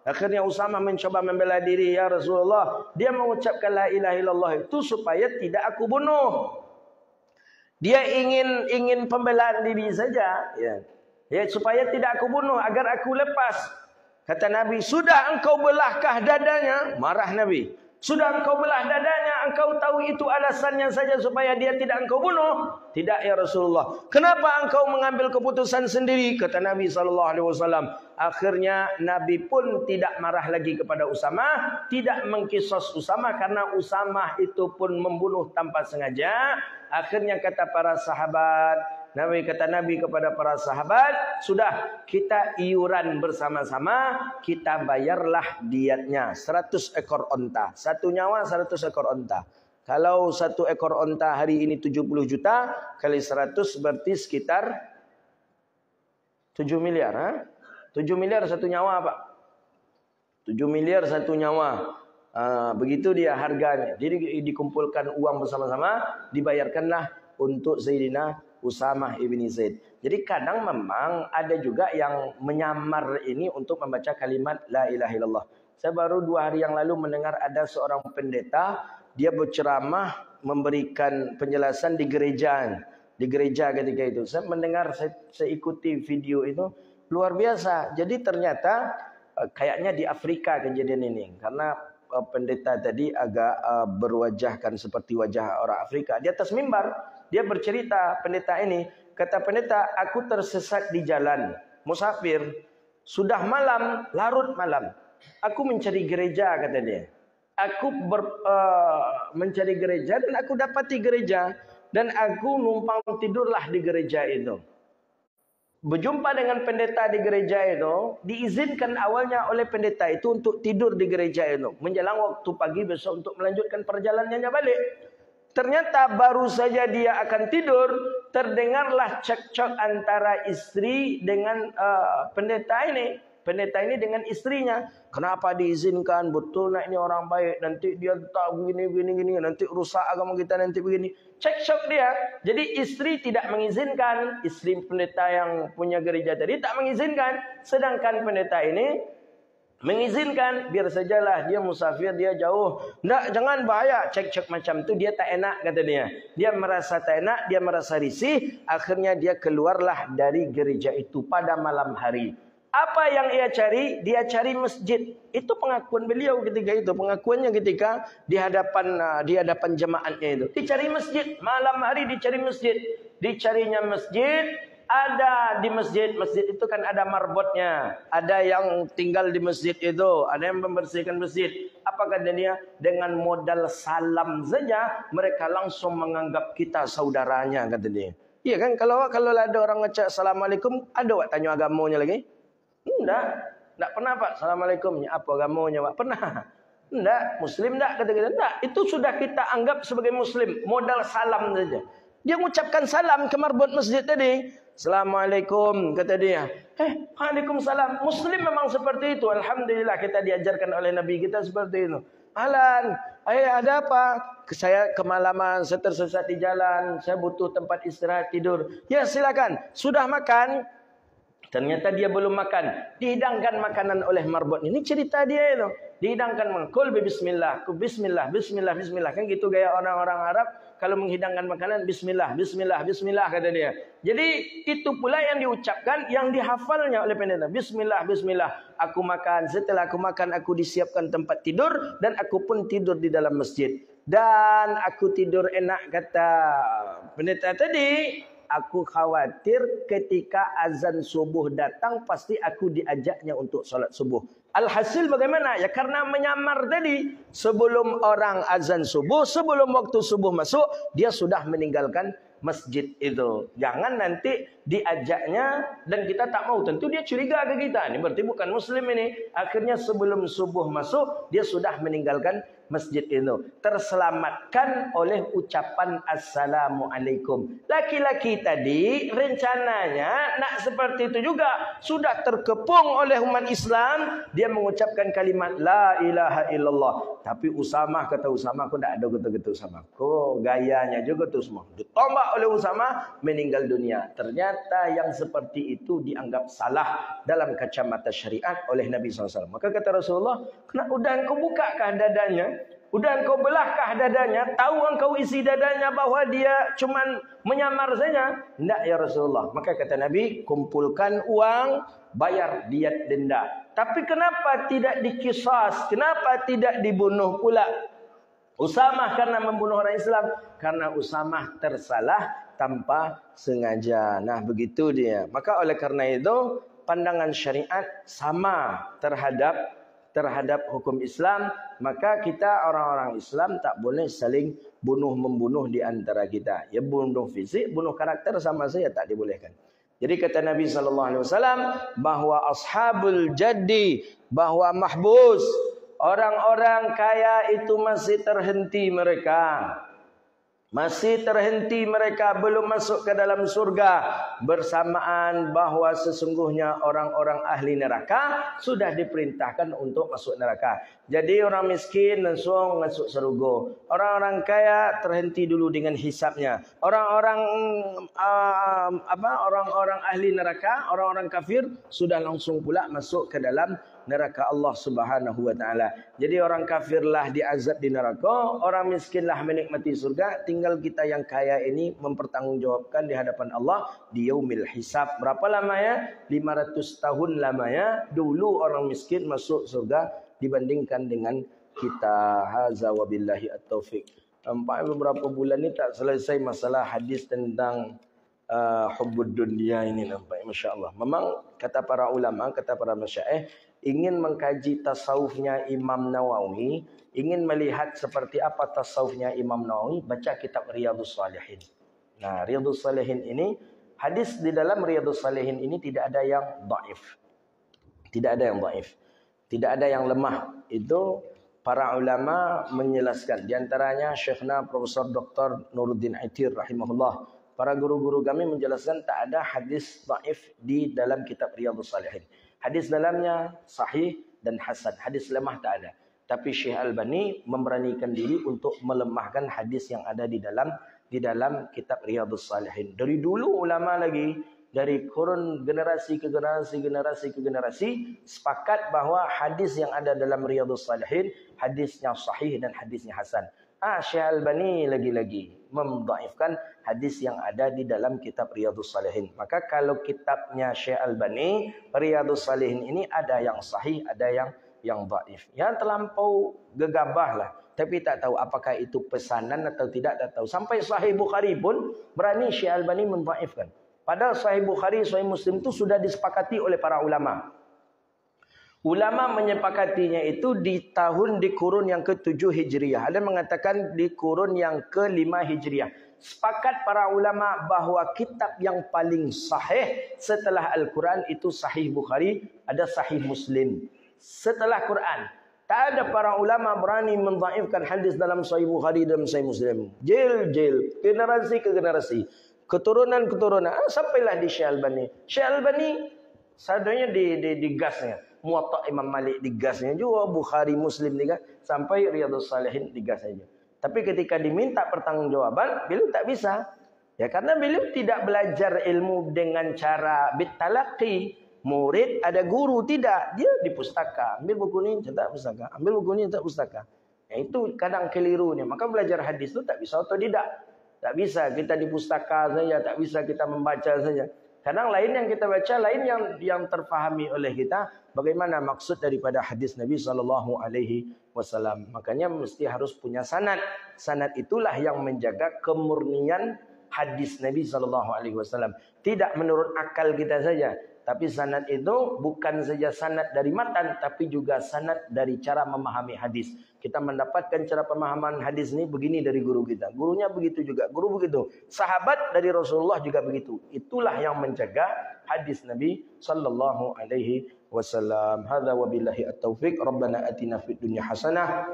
Akhirnya Usamah mencoba membela diri, ya Rasulullah, dia mengucapkan la ilaha illallah itu supaya tidak aku bunuh. Dia ingin pembelaan diri saja, ya, supaya tidak aku bunuh, agar aku lepas. Kata Nabi, sudah engkau belahkah dadanya? Marah Nabi. Sudah engkau belah dadanya, engkau tahu itu alasannya saja supaya dia tidak engkau bunuh? Tidak ya Rasulullah. Kenapa engkau mengambil keputusan sendiri? Kata Nabi SAW. Akhirnya Nabi pun tidak marah lagi kepada Usamah, tidak mengkisos Usamah karena Usamah itu pun membunuh tanpa sengaja. Akhirnya kata para sahabat, kata Nabi kepada para sahabat, sudah kita iuran bersama-sama, kita bayarlah diatnya 100 ekor onta. Satu nyawa 100 ekor onta. Kalau 1 ekor onta hari ini 70 juta, kali 100 berarti sekitar 7 miliar. 7 miliar satu nyawa Pak. 7 miliar satu nyawa. Begitu dia harganya. Jadi dikumpulkan uang bersama-sama, dibayarkanlah untuk Sayyidina Usamah ibni Zaid. Jadi kadang memang ada juga yang menyamar ini untuk membaca kalimat la ilaha illallah. Saya baru 2 hari yang lalu mendengar ada seorang pendeta, dia berceramah memberikan penjelasan di gereja ketika itu. Saya mendengar, saya ikuti video itu, luar biasa. Jadi ternyata kayaknya di Afrika kejadian ini, karena pendeta tadi agak berwajahkan seperti wajah orang Afrika. Di atas mimbar dia bercerita, pendeta ini, kata pendeta, aku tersesat di jalan, musafir, sudah malam, larut malam. Aku mencari gereja, kata dia. Aku mencari gereja dan aku dapati gereja. Dan aku numpang tidurlah di gereja itu. Berjumpa dengan pendeta di gereja itu, diizinkan awalnya oleh pendeta itu untuk tidur di gereja itu. Menjelang waktu pagi besok untuk melanjutkan perjalanannya balik. Ternyata baru saja dia akan tidur, terdengarlah cekcok antara istri dengan pendeta ini. Pendeta ini dengan istrinya. Kenapa diizinkan? Betul nak ini orang baik. Nanti dia tak begini. Nanti rusak agama kita nanti begini. Cekcok dia. Jadi istri tidak mengizinkan. Istri pendeta yang punya gereja tadi tak mengizinkan. Sedangkan pendeta ini mengizinkan. Biar sajalah dia musafir, dia jauh. Nggak, jangan bahaya. Cekcok macam tu dia tak enak, kata dia. Dia merasa tak enak, dia merasa risih. Akhirnya dia keluarlah dari gereja itu pada malam hari. Apa yang ia cari? Dia cari masjid. Itu pengakuan beliau ketika itu. Pengakuannya ketika di hadapan jemaatnya itu. Dicari masjid. Malam hari dicari masjid. Dicarinya masjid. Ada di masjid. Masjid itu kan ada marbotnya. Ada yang tinggal di masjid itu. Ada yang membersihkan masjid. Apa kata dia? Dengan modal salam saja, mereka langsung menganggap kita saudaranya, kata dia. Iya kan? Kalau ada orang ngecek Assalamualaikum, ada wak tanya agamanya lagi? Enggak pernah Pak. Assalamualaikum. Apa agamanya Pak? Pernah. Enggak. Muslim enggak? Kata kita. Enggak. Itu sudah kita anggap sebagai Muslim. Modal salam saja. Dia mengucapkan salam ke marbot masjid tadi. Assalamualaikum. Kata dia. Waalaikumsalam. Muslim memang seperti itu. Alhamdulillah kita diajarkan oleh Nabi kita seperti itu. Ahlan. Ada apa? Saya kemalaman. Saya tersesat di jalan. Saya butuh tempat istirahat tidur. Ya silakan. Sudah makan? Ternyata dia belum makan. Dihidangkan makanan oleh marbot. Ini cerita dia itu. Dihidangkan mengkul bismillah. Bismillah. Kan gitu gaya orang-orang Arab. Kalau menghidangkan makanan, bismillah. Kata dia. Jadi itu pula yang diucapkan, yang dihafalnya oleh pendeta. Bismillah. Aku makan. Setelah aku makan, aku disiapkan tempat tidur. Dan aku pun tidur di dalam masjid. Dan aku tidur enak, kata pendeta tadi. Aku khawatir ketika azan subuh datang, pasti aku diajaknya untuk solat subuh. Alhasil bagaimana? Ya karena menyamar tadi. Sebelum orang azan subuh, sebelum waktu subuh masuk, dia sudah meninggalkan masjid itu. Jangan nanti diajaknya dan kita tak mau. Tentu dia curiga ke kita. Ini berarti bukan Muslim ini. Akhirnya sebelum subuh masuk, dia sudah meninggalkan masjid itu. Terselamatkan oleh ucapan Assalamualaikum. Laki-laki tadi rencananya nak seperti itu juga. Sudah terkepung oleh umat Islam. Dia mengucapkan kalimat La ilaha illallah. Tapi Usamah kata Usamah, aku tak ada kata-kata Usamah. Kok gayanya juga tu semua. Ditombak oleh Usamah, meninggal dunia. Ternyata yang seperti itu dianggap salah dalam kacamata syariat oleh Nabi SAW. Maka kata Rasulullah, udah engkau bukakah dadanya? Udah engkau belahkah dadanya? Tahu engkau isi dadanya bahwa dia cuman menyamar saja? Tidak ya Rasulullah. Maka kata Nabi, kumpulkan uang, bayar diat denda. Tapi kenapa tidak dikisas? Kenapa tidak dibunuh pula? Usamah karena membunuh orang Islam. Karena Usamah tersalah tanpa sengaja. Nah begitu dia. Maka oleh karena itu, pandangan syariat sama terhadap hukum Islam. Maka kita orang-orang Islam tak boleh saling bunuh-membunuh di antara kita. Ya bunuh fisik, bunuh karakter sama saja tak dibolehkan. Jadi kata Nabi SAW bahwa ashabul jaddi, bahwa mahbus, orang-orang kaya itu masih terhenti mereka. Masih terhenti mereka belum masuk ke dalam surga. Bersamaan bahawa sesungguhnya orang-orang ahli neraka sudah diperintahkan untuk masuk neraka. Jadi orang miskin langsung masuk surga. Orang-orang kaya terhenti dulu dengan hisabnya. Orang-orang orang-orang ahli neraka, orang-orang kafir sudah langsung pula masuk ke dalam neraka Allah Subhanahu wa taala. Jadi orang kafirlah diazab di neraka, orang miskinlah menikmati surga, tinggal kita yang kaya ini mempertanggungjawabkan di hadapan Allah di yaumil hisab. Berapa lamanya? 500 tahun lamanya dulu orang miskin masuk surga dibandingkan dengan kita. Haza wabillahi at-taufiq. Sampai beberapa bulan ni tak selesai masalah hadis tentang hubbud dunia ini nampak, masya-Allah. Memang kata para ulama, kata para masyaikh, ingin mengkaji tasawufnya Imam Nawawi, ingin melihat seperti apa tasawufnya Imam Nawawi, baca kitab Riyadhus Shalihin. Nah, Riyadhus Shalihin ini, hadis di dalam Riyadhus Shalihin ini tidak ada yang dhaif. Tidak ada yang dhaif. Tidak ada yang lemah. Itu para ulama menjelaskan. Di antaranya Syekhna Profesor Dr. Nuruddin Aitir rahimahullah. Para guru-guru kami menjelaskan tak ada hadis dhaif di dalam kitab Riyadhus Shalihin. Hadis dalamnya sahih dan hasan. Hadis lemah tak ada. Tapi Syekh Albani memberanikan diri untuk melemahkan hadis yang ada di dalam kitab Riyadhus Shalihin. Dari dulu ulama lagi, dari kurun generasi ke generasi sepakat bahawa hadis yang ada dalam Riyadhus Shalihin hadisnya sahih dan hadisnya hasan. Syekh Albani lagi-lagi mendhaifkan hadis yang ada di dalam kitab Riyadhus Shalihin. Maka kalau kitabnya Syekh Albani, Riyadhus Shalihin ini ada yang sahih, ada yang dhaif. Yang terlampau gegabahlah. Tapi tak tahu apakah itu pesanan atau tidak, tak tahu. Sampai Sahih Bukhari pun berani Syekh Albani mendhaifkan. Padahal Sahih Bukhari, Sahih Muslim itu sudah disepakati oleh para ulama. Ulama menyepakatinya itu di kurun yang ke-7 Hijriah. Ada mengatakan di kurun yang ke-5 Hijriah. Sepakat para ulama bahawa kitab yang paling sahih setelah Al-Quran itu Sahih Bukhari, ada Sahih Muslim. Setelah Quran, tak ada para ulama berani mendhaifkan hadis dalam Sahih Bukhari dan Sahih Muslim. Jil, generasi ke generasi, keturunan sampailah di Syekh Albani. Syekh Albani sadanya di gasnya. Muwatta Imam Malik digasnya juga, Bukhari Muslim digas, sampai Riyadhus Shalihin digasnya. Tapi ketika diminta pertanggungjawaban, beliau tak bisa. Ya karena beliau tidak belajar ilmu dengan cara bitalaqi. Murid ada guru, tidak. Dia di pustaka. Ambil buku ni, cetak pustaka. Ambil buku ni, cetak pustaka. Ya, itu kadang kelirunya. Maka belajar hadis itu tak bisa otodidak. Tak bisa kita di pustaka saja, tak bisa kita membaca saja. Kadang lain yang kita baca, lain yang terfahami oleh kita. Bagaimana maksud daripada hadis Nabi SAW. Makanya mesti harus punya sanad. Sanad itulah yang menjaga kemurnian hadis Nabi SAW. Tidak menurut akal kita saja. Tapi sanad itu bukan saja sanad dari matan, tapi juga sanad dari cara memahami hadis. Kita mendapatkan cara pemahaman hadis ini begini dari guru kita. Gurunya begitu juga, guru begitu. Sahabat dari Rasulullah juga begitu. Itulah yang menjaga hadis Nabi sallallahu alaihi wasallam. Hadza wabillahi at-taufiq. Rabbana atina fid dunya hasanah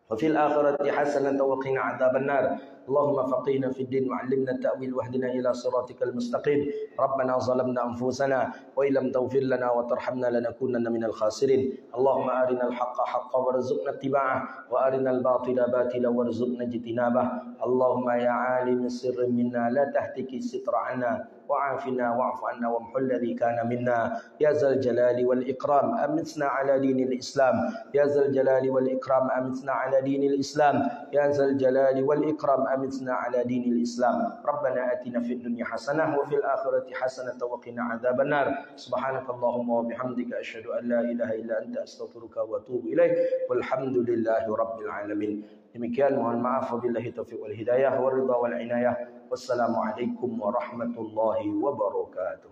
وفي الآخرة حسنة وقنا عذاب النار اللهم فقهنا في الدين وعلمنا التأويل واهدنا إلى صراطك المستقيم ربنا ظلمنا أنفسنا وإن لم تغفر لنا وترحمنا لنكونن من الخاسرين اللهم أرنا الحق حقا وارزقنا اتباعه وأرنا الباطل باطلا وارزقنا اجتنابه اللهم يا عالم السر منا لا تهتك الستر عنا وعافنا واعف عنا وامحو الذي كان منا يا ذا الجلال والإكرام أمتنا على دين الإسلام يا ذا الجلال والإكرام أمتنا على دين الإسلام يا ذا الجلال والإكرام أمتنا على دين الإسلام ربنا آتنا في الدنيا حسنة وفي الآخرة حسنة وقنا عذاب النار سبحانك اللهم وبحمدك أشهد أن لا إله إلا أنت أستغفرك وأتوب إليك والحمد لله رب العالمين. Demikian, mohon maaf, wabillahi taufiq wal hidayah, waridha wal inayah. Wassalamualaikum warahmatullahi wabarakatuh.